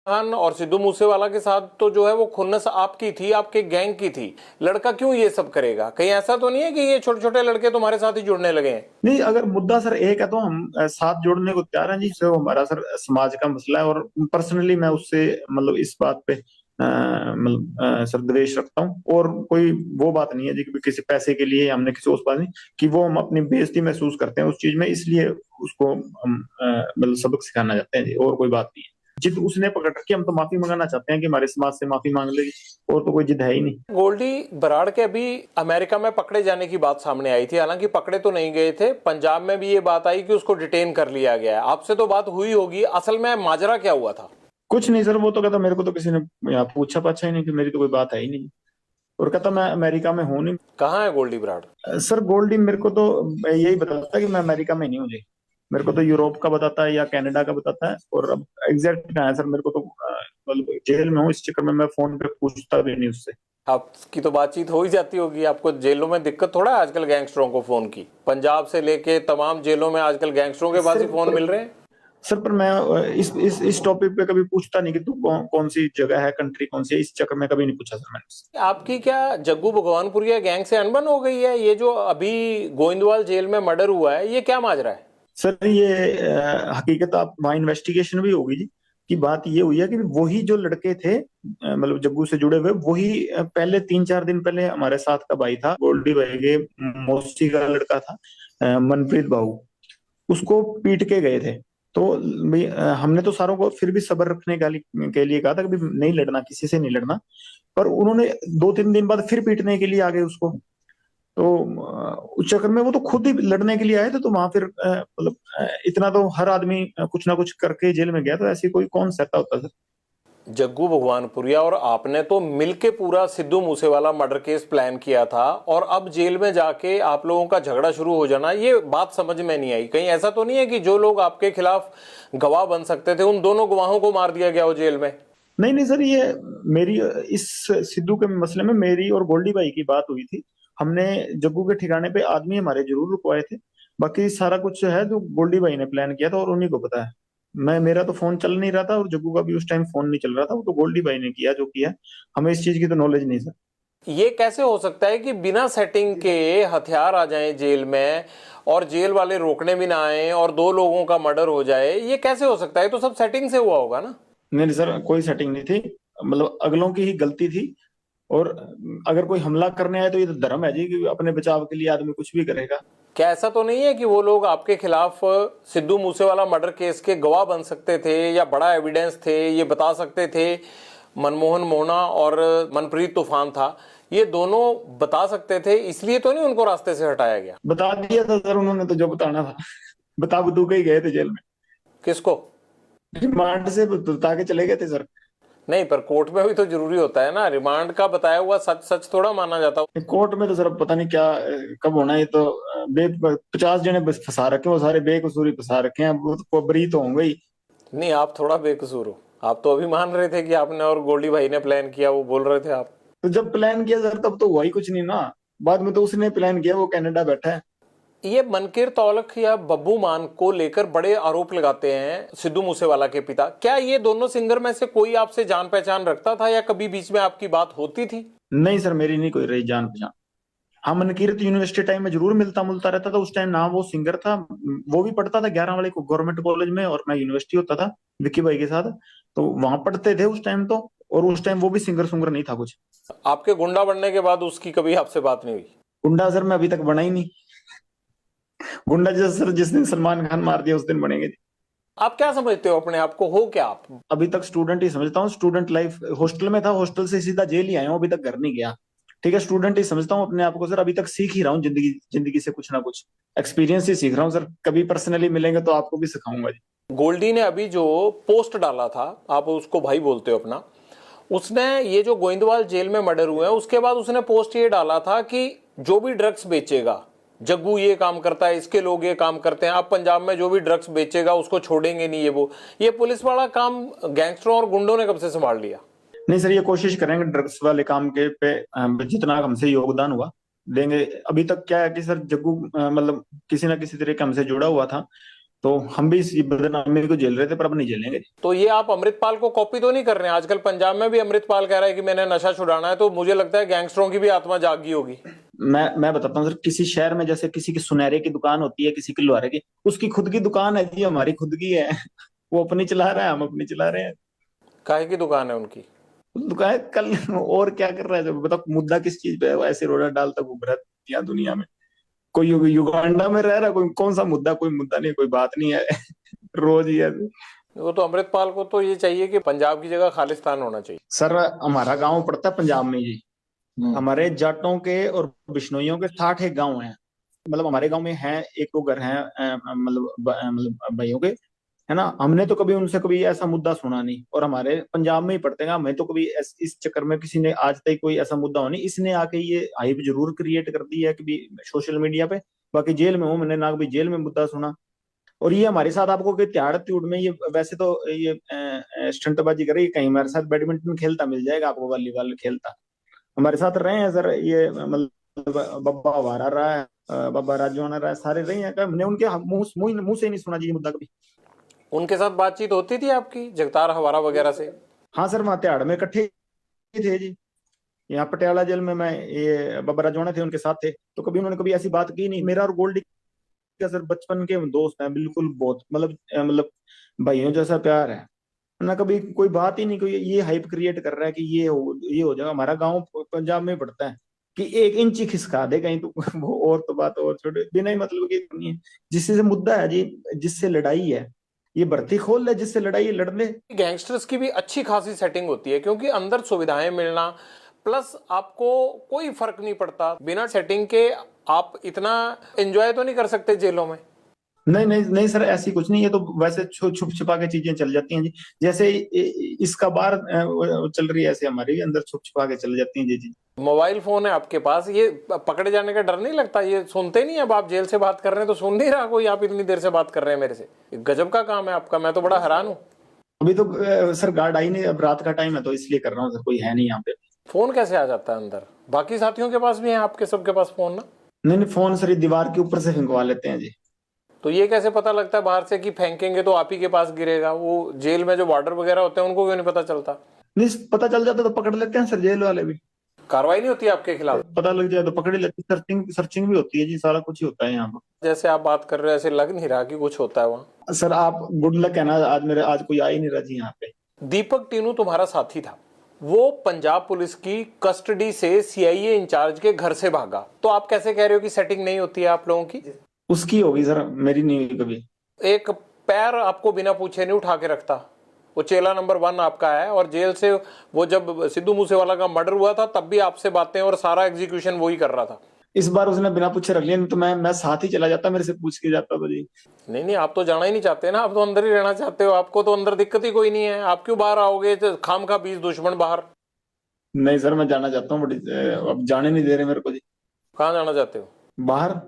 खान और सिद्धू मूसेवाला के साथ तो जो है वो खुन्नस आपकी थी, आपके गैंग की थी। लड़का क्यों ये सब करेगा? कहीं ऐसा तो नहीं है कि ये छोटे छोटे लड़के तुम्हारे साथ ही जुड़ने लगे हैं? नहीं, अगर मुद्दा सर एक है तो हम साथ जोड़ने को तैयार हैं जी। सर वो हमारा सर समाज का मसला है, और पर्सनली मैं उससे मतलब इस बात पे सर द्वेष रखता हूँ। और कोई वो बात नहीं है जी कि किसी पैसे के लिए हमने किसी उस बात नहीं कि वो हम अपनी बेइज्जती महसूस करते हैं उस चीज में, इसलिए उसको हम मतलब सबक सिखाना चाहते हैं जी, और कोई बात नहीं है। जिद उसने पकड़ रखी, हम तो माफी मंगाना चाहते हैं कि हमारे समाज से माफी मांग लेगी, और तो कोई जिद है ही नहीं। गोल्डी बराड़ के अभी अमेरिका में पकड़े जाने की बात सामने आई थी, हालांकि पकड़े तो नहीं गए थे। पंजाब में भी ये बात आई कि उसको डिटेन कर लिया गया है। आपसे तो बात हुई होगी, असल में माजरा क्या हुआ था? कुछ नहीं सर, वो तो कहता मेरे को तो किसी ने यहाँ पूछा पाछा ही नहीं, कि मेरी तो कोई बात है ही नहीं। और कहता मैं अमेरिका में हूँ नहीं। कहाँ है गोल्डी बराड़? सर गोल्डी मेरे को तो यही बताता है कि मैं अमेरिका में नहीं हूँ जी। मेरे को तो यूरोप का बताता है या कनाडा का बताता है, और अब एग्जैक्ट कहाँ है सर मेरे को तो मतलब जेल में हूँ, इस चक्कर में मैं फोन पे पूछता भी नहीं उससे। आपकी तो बातचीत हो ही जाती होगी। आपको जेलों में दिक्कत थोड़ा है आजकल गैंगस्टरों को फोन की? पंजाब से लेके तमाम जेलों में आजकल गैंगस्टरों के पास सर ही फोन मिल रहे हैं। सर पर मैं इस टॉपिक पे कभी पूछता नहीं कि तू कौन सी जगह है, कंट्री कौन सी है, इस चक्कर में कभी नहीं पूछा सर मैंने उससे। आपकी क्या जग्गू भगवानपुरिया गैंग से अनबन हो गई है? ये जो अभी गोइंदवाल जेल में मर्डर हुआ है, ये क्या माजरा है? सर ये हकीकत आप वहाँ इन्वेस्टिगेशन भी होगी जी। कि बात ये हुई है कि वही जो लड़के थे मतलब जग्गू से जुड़े हुए, वही पहले 3-4 दिन पहले हमारे साथ का भाई था, गोल्डी भाई के मौसी का लड़का था, मनप्रीत भाऊ, उसको पीट के गए थे। तो भाई हमने तो सारों को फिर भी सब्र रखने के लिए कहा था कि भाई नहीं लड़ना, किसी से नहीं लड़ना। पर उन्होंने 2-3 दिन बाद फिर पीटने के लिए आ गए उसको। तो उस चक्कर में वो तो खुद ही लड़ने के लिए आए थे, तो वहां फिर मतलब इतना तो हर आदमी कुछ ना कुछ करके जेल में गया, तो ऐसी कोई कौन सहता होता सर। जग्गू भगवानपुरिया और आपने तो मिलके पूरा Sidhu Moosewala murder case plan किया था, और अब जेल में जाके आप लोगों का झगड़ा शुरू हो जाना, ये बात समझ में नहीं आई। कहीं ऐसा तो नहीं है कि जो लोग आपके खिलाफ गवाह बन सकते थे, उन दोनों गवाहों को मार दिया गया हो जेल में? नहीं नहीं सर, ये मेरी इस सिद्धू के मसले में मेरी और गोल्डी भाई की बात हुई थी। हमने जग्गू के ठिकाने पे आदमी हमारे जरूर रुकवाए थे। बाकी सारा कुछ है जो गोल्डी भाई ने प्लान किया था, और उन्हीं को पता है। मैं मेरा तो फोन चल नहीं रहा था, और जग्गू का भी उस टाइम फोन नहीं चल रहा था, वो तो गोल्डी भाई ने किया जो किया। हमें इस चीज की तो नॉलेज नहीं सर। ये कैसे हो सकता है कि बिना सेटिंग के हथियार आ जाएं जेल में, और जेल वाले रोकने भी ना आए, और दो लोगों का मर्डर हो जाए? ये कैसे हो सकता है? ये तो सब सेटिंग से हुआ होगा ना? नहीं सर, कोई सेटिंग नहीं थी। मतलब अगलों की ही गलती थी। और अगर कोई हमला करने आए तो ये तो धर्म है जी कि अपने बचाव के लिए आदमी कुछ भी करेगा। क्या ऐसा तो नहीं है कि वो लोग आपके खिलाफ सिद्धू मूसेवाला मर्डर केस के गवाह बन सकते थे, या बड़ा एविडेंस थे, ये बता सकते थे? मनमोहन मोहना और मनप्रीत तूफान था, ये दोनों बता सकते थे, इसलिए तो नहीं उनको रास्ते से हटाया गया? बता दिया था सर उन्होंने तो जो बताना था। बता बतू के ही गए थे जेल में। किसको? रिमांड से बता के चले गए थे सर। नहीं, पर कोर्ट में भी तो जरूरी होता है ना, रिमांड का बताया हुआ सच सच थोड़ा माना जाता। कोर्ट में तो सर अब पता नहीं क्या कब होना है। ये तो बे 50 जने बस फंसा रखे हैं, वो सारे बेकसूरी फंसा रखे हैं, अब वो तो बरी तो होंगे ही। नहीं, आप थोड़ा बेकसूर हो। आप तो अभी मान रहे थे कि आपने और गोल्डी भाई ने प्लान किया, वो बोल रहे थे आप। तो जब प्लान किया सर तब तो हुआ ही कुछ नहीं ना। बाद में तो उसने प्लान किया, वो कनाडा बैठा है। ये मनकीर तौलख या बब्बू मान को लेकर बड़े आरोप लगाते हैं सिद्धू मूसेवाला के पिता। क्या ये दोनों सिंगर में से कोई आपसे जान पहचान रखता था, या कभी बीच में आपकी बात होती थी? नहीं सर, मेरी नहीं कोई रही जान पहचान। हाँ, मनकीरत यूनिवर्सिटी टाइम में जरूर मिलता मुलता रहता था। उस टाइम ना वो सिंगर था, वो भी पढ़ता था 11 वाले को गवर्नमेंट कॉलेज में, और मैं यूनिवर्सिटी होता था विक्की भाई के साथ। तो वहां पढ़ते थे उस टाइम तो। और उस टाइम वो भी सिंगर सुंगर नहीं था कुछ। आपके गुंडा बनने के बाद उसकी कभी आपसे बात नहीं हुई? गुंडा सर मैं अभी तक बना ही नहीं। गुंडा जैसे सर जिस दिन सलमान खान मार दिया उस दिन बनेंगे। आप क्या समझते हो अपने आप को, हो क्या आप? अभी तक स्टूडेंट ही समझता हूँ। स्टूडेंट लाइफ हॉस्टल में था, हॉस्टल से सीधा जेल ही आया हूँ, अभी तक घर नहीं गया। ठीक है, स्टूडेंट ही समझता हूँ अपने आप को सर। अभी तक सीख ही रहा हूँ, जिंदगी जिंदगी से कुछ ना कुछ एक्सपीरियंस ही सीख रहा हूँ सर। कभी पर्सनली मिलेंगे तो आपको भी सिखाऊंगा जी। गोल्डी ने अभी जो पोस्ट डाला था, आप उसको भाई बोलते हो अपना, उसने ये जो गोइंदवाल जेल में मर्डर हुए हैं उसके बाद उसने पोस्ट ये डाला था कि जो भी ड्रग्स बेचेगा, जग्गू ये काम करता है, इसके लोग ये काम करते हैं, अब पंजाब में जो भी ड्रग्स बेचेगा उसको छोड़ेंगे नहीं। ये पुलिस वाला काम गैंगस्टरों और गुंडों ने कब से संभाल लिया? नहीं सर, ये कोशिश करेंगे ड्रग्स वाले काम के पे जितना हमसे योगदान हुआ देंगे। अभी तक क्या है कि सर जग्गू मतलब किसी ना किसी तरीके हमसे जुड़ा हुआ था। तो हम भी इस बदनामी को झेल रहे थे, पर अब नहीं झेलेंगे। तो ये आप अमृतपाल को कॉपी तो नहीं कर रहे हैं? आजकल पंजाब में भी अमृतपाल कह रहा है कि मैंने नशा छुड़ाना है, तो मुझे लगता है गैंगस्टरों की भी आत्मा जागी होगी। मैं बताता हूँ सर, किसी शहर में जैसे किसी की सुनहरे की दुकान होती है, किसी की लोहारे की, उसकी खुद की दुकान है जी, हमारी खुद की है। वो अपनी चला रहा है, हम अपनी चला रहे हैं। काहे की दुकान है उनकी? दुकान कल और क्या कर रहा है जब बताओ, मुद्दा किस चीज पे है? वो ऐसे रोड़ा डालता घूम रहा है यहाँ दुनिया में। कोई युगांडा में रह रहा है, कोई कौन सा मुद्दा, कोई मुद्दा नहीं, कोई बात नहीं है। रोज ही है। वो तो अमृतपाल को तो ये चाहिए कि पंजाब की जगह खालिस्तान होना चाहिए। सर हमारा गांव पड़ता है पंजाब में जी। हमारे जाटों के और बिश्नोइयों के 60 एक गांव हैं। मतलब हमारे गांव में है एक दो घर हैं, मतलब भाइयों के, है ना। हमने तो कभी उनसे कभी ऐसा मुद्दा सुना नहीं, और हमारे पंजाब में ही पड़ते हैं। हमें तो कभी इस चक्कर में किसी ने आज तक कोई ऐसा मुद्दा हो नहीं। इसने आके ये हाइप जरूर क्रिएट कर दी है कभी सोशल मीडिया पे। बाकी जेल में हूँ मैंने ना कभी जेल में मुद्दा सुना। और ये हमारे साथ आपको कोई त्याड़ त्यूड़ में, ये वैसे तो ये स्टंटबाजी करे, कहीं हमारे साथ बैडमिंटन खेलता मिल जाएगा आपको, वॉलीबॉल खेलता हमारे साथ रहे हैं सर। ये मतलब बब्बा वारा रहा है, बब्बा राजवाना रहा है, सारे रहे हैं। हमने उनके मुंह से नहीं सुना जी ये मुद्दा कभी। उनके साथ बातचीत होती थी आपकी, जगतार हवारा वगैरह से? हाँ सर, वहाँ तिहाड़ में इकट्ठे ही थे जी। यहाँ पटियाला जेल में मैं, ये बब्बा राजवाना थे, उनके साथ थे। तो कभी उन्होंने कभी ऐसी बात की नहीं। मेरा और गोल्डी का सर बचपन के दोस्त हैं बिल्कुल, बहुत मतलब भाइयों जैसा प्यार है ना। कभी कोई बात ही नहीं, कोई ये हाइप क्रिएट कर रहा है कि ये हो जाएगा। हमारा गांव पंजाब में पड़ता है कि 1 इंच ही खिसका दे कहीं तो वो और तो बात और छोड़े, बिना ही मतलब की नहीं है। जिससे मुद्दा है जी, जिससे लड़ाई है, ये भर्ती खोल ले, जिससे लड़ाई है, लड़ ले। गैंगस्टर्स की भी अच्छी खासी सेटिंग होती है, क्योंकि अंदर सुविधाएं मिलना, प्लस आपको कोई फर्क नहीं पड़ता बिना सेटिंग के। आप इतना एंजॉय तो नहीं कर सकते जेलों में? नहीं नहीं नहीं सर, ऐसी कुछ नहीं है। तो वैसे छुप छुपा के चीजें चल जाती हैं जी। जैसे इसका बार चल रही है, ऐसे हमारे भी अंदर छुप छुपा के चल जाती हैं जी जी। मोबाइल फोन है आपके पास, ये पकड़े जाने का डर नहीं लगता? ये सुनते नहीं? अब आप जेल से बात कर रहे हैं तो सुन नहीं रहा कोई? आप इतनी देर से बात कर रहे हैं मेरे से, गजब का काम है आपका, मैं तो बड़ा हैरान हूँ। अभी तो सर गार्ड आई नहीं, अब रात का टाइम है तो इसलिए कर रहा हूँ सर, कोई है नहीं यहाँ पे। फोन कैसे आ जाता है अंदर? बाकी साथियों के पास भी है आपके सबके पास फोन ना? नहीं नहीं, फोन सर ये दीवार के ऊपर से फेंकवा लेते हैं जी। तो ये कैसे पता लगता है बाहर से कि फेंकेंगे तो आप ही के पास गिरेगा? वो जेल में जो वार्डर वगैरह होते हैं उनको क्यों नहीं पता चलता? नहीं, पता चल जाता तो पकड़ लेते हैं सर, जेल वाले भी। कार्रवाई नहीं होती आपके खिलाफ? पता लग जाए तो पकड़ ही लेते। सर्चिंग सर्चिंग भी होती है जी, सारा कुछ ही होता है यहाँ पर। जैसे आप बात कर रहे हैं ऐसे लग नहीं रहा कि कुछ होता है वहां। सर आप गुड लक है ना, आज कोई आ ही नहीं रहा जी यहाँ पे। दीपक टीनू तुम्हारा साथी था, वो पंजाब पुलिस की कस्टडी से सीआईए इंचार्ज के घर से भागा, तो आप कैसे कह रहे हो कि सेटिंग नहीं होती है आप लोगों की? उसकी होगी सर, मेरी नहीं हुई कभी। एक पैर आपको बिना पूछे नहीं उठा के रखता। वो चेला नंबर 1 आपका है, और जेल से वो जब सिद्धू मूसेवाला का मर्डर हुआ था तब भी आपसे बातें और सारा एग्जीक्यूशन वही कर रहा था। इस बार उसने बिना पूछे रख लिया, नहीं तो मैं साथ ही चला जाता, मेरे से पूछ के जाता तो जी। नहीं नहीं, आप तो जाना ही नहीं चाहते ना, आप तो अंदर ही रहना चाहते हो। आपको तो अंदर दिक्कत ही कोई नहीं है, आप क्यों बाहर आओगे? तो खाम खा 20 दुश्मन बाहर। नहीं सर, मैं जाना चाहता हूँ, बट अब जाने नहीं दे रहे मेरे को जी कहाँ जाना चाहते हो? बाहर।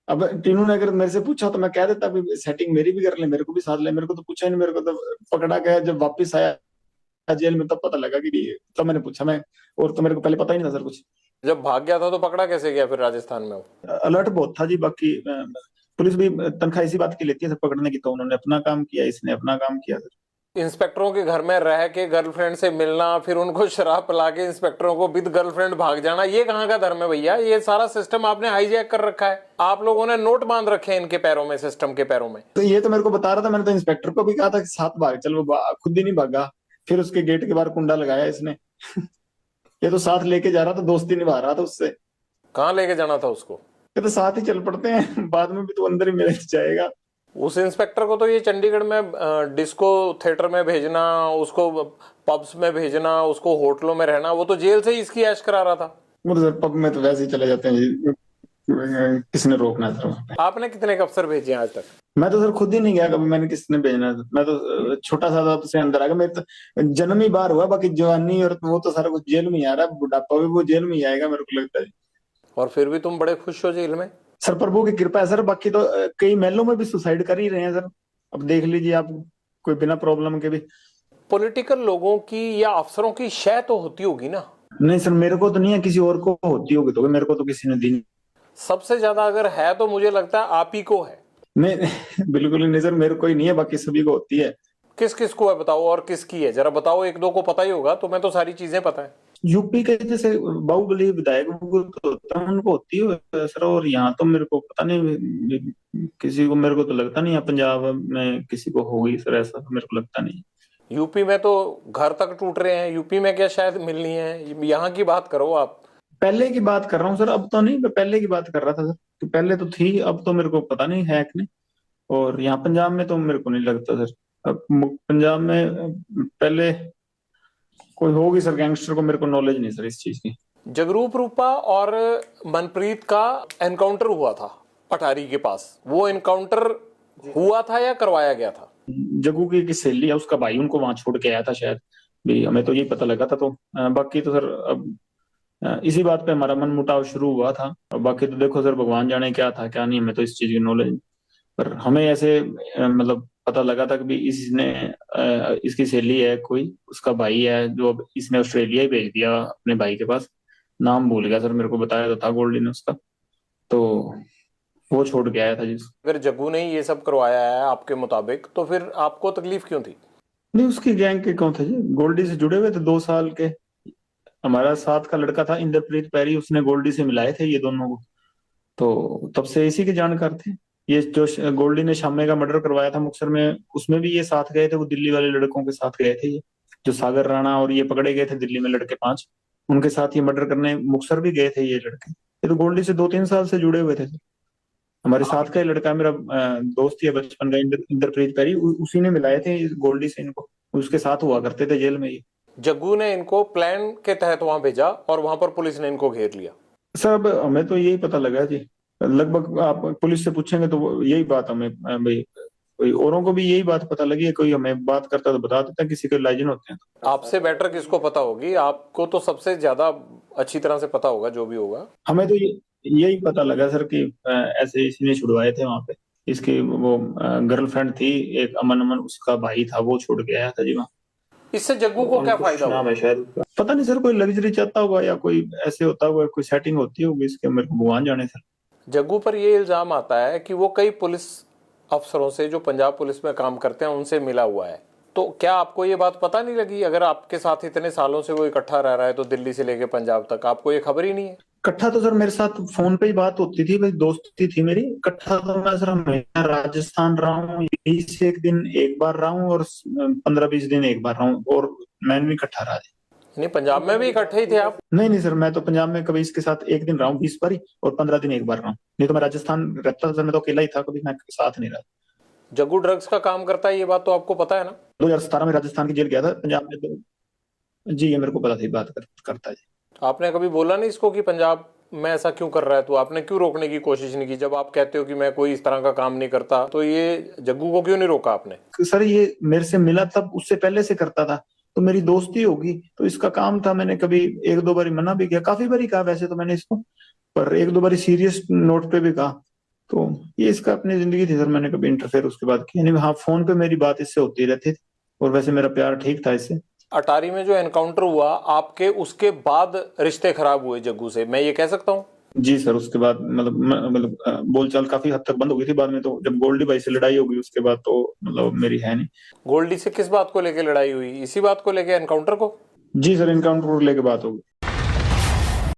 अब टीनू ने अगर मेरे से पूछा तो मैं कह देता कि सेटिंग मेरी भी कर ले, मेरे को भी साथ ले। मेरे को तो पूछा ही नहीं, मेरे को तो पकड़ा गया जब वापस आया जेल में, तब पता लगा कि, तब मैंने पूछा मैं। और तो मेरे को पहले पता ही नहीं था सर कुछ। जब भाग गया था तो पकड़ा कैसे गया फिर राजस्थान में? वो अलर्ट बहुत था जी। बाकी पुलिस भी तनख्वाह इसी बात की लेती है सर पकड़ने की, तो उन्होंने अपना काम किया, इसने अपना काम किया सर। इंस्पेक्टरों के घर में रह के गर्लफ्रेंड से मिलना, फिर उनको शराब पिला के इंस्पेक्टरों को विद गर्लफ्रेंड भाग जाना, ये कहाँ का धर्म है भैया? ये सारा सिस्टम आपने हाईजैक कर रखा है। आप लोगों ने नोट बांध रखे हैं इनके पैरों में, सिस्टम के पैरों में। तो ये तो मेरे को बता रहा था, मैंने तो इंस्पेक्टर को भी कहा था कि साथ भाग चल, वो खुद ही नहीं भागा। फिर उसके गेट के बाहर कुंडा लगाया इसने। ये तो साथ लेके जा रहा था, दोस्ती निभा रहा था उससे। कहाँ लेके जाना था उसको? ये तो साथ ही चल पड़ते हैं, बाद में भी तो अंदर ही मिल जाएगा। उस इंस्पेक्टर को तो ये चंडीगढ़ में डिस्को थिएटर में भेजना, उसको पब्स में भेजना, उसको होटलों में रहना, वो तो जेल से ही इसकी ऐश करा रहा था। वो तो सर पब में तो वैसे ही चले जाते हैं जी, किसने रोकना है सर? आपने कितने अफसर भेजे आज तक? मैं तो सर खुद ही नहीं गया कभी, मैंने किसने भेजना है? मैं तो छोटा सा था से अंदर आ गया। मेरे तो जन्म ही बाहर हुआ, बाकी जवानी और वो तो सारा कुछ जेल में ही आ रहा है। बुढ़ापा भी वो जेल में ही आएगा मेरे को लगता है। और फिर भी तुम बड़े खुश हो जेल में? सर प्रभु की कृपा है सर। बाकी तो कई महलों में भी सुसाइड कर ही रहे हैं सर, अब देख लीजिए आप, कोई बिना प्रॉब्लम के भी। पॉलिटिकल लोगों की या अफसरों की शय तो होती होगी ना? नहीं सर, मेरे को तो नहीं है, किसी और को होती होगी तो, मेरे को तो किसी ने दी नहीं। सबसे ज्यादा अगर है तो मुझे लगता है आप ही को है। नहीं बिल्कुल ही नहीं सर, मेरे को ही नहीं है, बाकी सभी को होती है। किस किस को है बताओ, और किसकी है जरा बताओ, एक दो को पता ही होगा, तो मैं तो सारी चीजें पता है। यूपी के जैसे बाहुबली विधायक वो तो होता है, उनको होती है सर। और यहाँ तो मेरे को पता नहीं, किसी को, मेरे को तो लगता नहीं है पंजाब में किसी को होगी सर, ऐसा तो मेरे को लगता नहीं। यूपी में तो घर तक टूट रहे हैं, यूपी में क्या शायद मिलनी है, यहाँ की बात करो आप। पहले की बात कर रहा हूँ सर, अब तो नहीं, मैं पहले की बात कर रहा था सर, कि पहले तो थी, अब तो मेरे को पता नहीं है कि नहीं। और यहाँ पंजाब में तो मेरे को नहीं लगता सर। अब पंजाब में पहले कोई होगी सर, गैंगस्टर को मेरे को नॉलेज नहीं सर इस चीज की। जगरूप रूपा और मनप्रीत का एनकाउंटर हुआ था अटारी के पास, वो एनकाउंटर हुआ था या करवाया गया था? जग्गू की सहेली है, उसका भाई उनको वहां छोड़ के आया था शायद, भी हमें तो यही पता लगा था। तो बाकी तो सर अब इसी बात पे हमारा मनमुटाव शुरू हुआ था। और बाकी तो देखो सर, भगवान जाने क्या था क्या नहीं, हमें तो इस चीज की नॉलेज। पर हमें ऐसे मतलब पता लगा था कि भी इसने इसकी सहेली है कोई, उसका भाई है, जो अब इसने ऑस्ट्रेलिया ही भेज दिया अपने भाई के पास। नाम भूल गया सर, मेरे को बताया तो था गोल्डी ने उसका। तो वो छोड़ के आया था जिस। अगर जग्गू ने ही ये सब करवाया है आपके मुताबिक, तो फिर आपको तकलीफ क्यों थी? नहीं, उसकी गैंग के कौन थे जी, गोल्डी से जुड़े हुए थे 2 साल के। हमारा साथ का लड़का था इंद्रप्रीत पैरी, उसने गोल्डी से मिलाए थे ये दोनों को। तो तब से इसी के जानकार थे। ये जो गोल्डी ने शामे का मर्डर करवाया था मुक्तसर में, उसमें भी ये साथ गए थे, वो दिल्ली वाले लड़कों के साथ गए थे ये। जो सागर राणा और ये पकड़े गए थे दिल्ली में लड़के 5, उनके साथ ये मर्डर करने मुक्तसर भी गए थे ये लड़के। ये तो गोल्डी से 2-3 साल से जुड़े हुए थे। हमारे साथ का ही लड़का है, मेरा दोस्त ही है बचपन का, इंद्रप्रीत पैरी, उसी ने मिलाए थे इस गोल्डी से इनको। उसके साथ हुआ करते थे जेल में ये। जग्गू ने इनको प्लान के तहत वहां भेजा और वहां पर पुलिस ने इनको घेर लिया। सर अब हमें तो यही पता लगा जी, लगभग आप पुलिस से पूछेंगे तो यही बात हमें भाई, कोई औरों को भी यही बात पता लगी है। कोई हमें बात करता तो बता देता, किसी के लाइजन होते हैं। आपसे बेटर किसको पता होगी, आपको तो सबसे ज्यादा अच्छी तरह से पता होगा जो भी होगा। हमें तो यही पता लगा सर कि ऐसे इसने छुड़वाए थे वहां पे। इसकी वो गर्लफ्रेंड थी एक, अमन अमन उसका भाई था, वो छोड़ के आया था जी वहाँ। इससे जग्गू को क्या फायदा नाम हुआ? है शायद उसका, पता नहीं सर, कोई लग्जरी चाहता होगा या कोई ऐसे होता होगा, कोई सेटिंग होती होगी इसके, मेरे को भगवान जाने सर। जग्गू पर यह इल्जाम आता है कि वो कई पुलिस अफसरों से जो पंजाब पुलिस में काम करते हैं उनसे मिला हुआ है। तो क्या आपको ये बात पता नहीं लगी? अगर आपके साथ इतने सालों से वो इकट्ठा रह रहा है तो दिल्ली से लेके पंजाब तक, आपको ये खबर ही नहीं है? इकट्ठा तो सर मेरे साथ फोन पे ही बात होती थी भाई, दोस्ती थी मेरी। इकट्ठा तो मैं सर हमेशा राजस्थान रहा हूँ, यही से एक दिन एक बार रहा हूँ, और 15-20 दिन एक बार रहा हूँ, और मैं भी इकट्ठा रहा। नहीं, पंजाब में भी इकट्ठे ही थे आप? नहीं नहीं सर, मैं तो पंजाब में कभी इसके साथ एक दिन रहा हूँ 20 बार ही, और 15 दिन एक बार रहा हूँ। नहीं तो मैं राजस्थान रहता था सर, मैं तो अकेला ही था, कभी मैं साथ नहीं रहा। जग्गू ड्रग्स का काम करता है, ये बात तो आपको पता है ना? 2017 में राजस्थान की जेल गया था, पंजाब में तो जी, ये मेरे को पता थी, बात करता है जी। आपने कभी बोला नहीं इसको कि पंजाब में ऐसा क्यों कर रहा है? तो आपने क्यों रोकने की कोशिश नहीं की? जब आप कहते हो कि मैं कोई इस तरह का काम नहीं करता, तो ये जग्गू को क्यों नहीं रोका आपने? सर ये मेरे से मिला तब, उससे पहले से करता था, तो मेरी दोस्ती होगी, तो इसका काम था। मैंने कभी 1-2 बारी मना भी किया, काफी बारी कहा वैसे तो मैंने इसको, पर 1-2 बारी सीरियस नोट पे भी कहा। तो ये इसका अपनी जिंदगी थी सर, मैंने कभी इंटरफेयर उसके बाद किया नहीं। हाँ, फोन पे मेरी बात इससे होती रहती थी, और वैसे मेरा प्यार ठीक था इससे। अटारी में जो एनकाउंटर हुआ आपके, उसके बाद रिश्ते खराब हुए जग्गू से, मैं ये कह सकता हूँ? जी सर, उसके बाद बोलचाल काफी हद तक बंद हो गई थी बाद में। तो जब गोल्डी भाई से लड़ाई हो गई उसके बाद तो मतलब मेरी है नहीं। गोल्डी से किस बात को लेके लड़ाई हुई? इसी बात को लेके, एनकाउंटर को? जी सर, इनकाउंटर को लेके बात हो गई।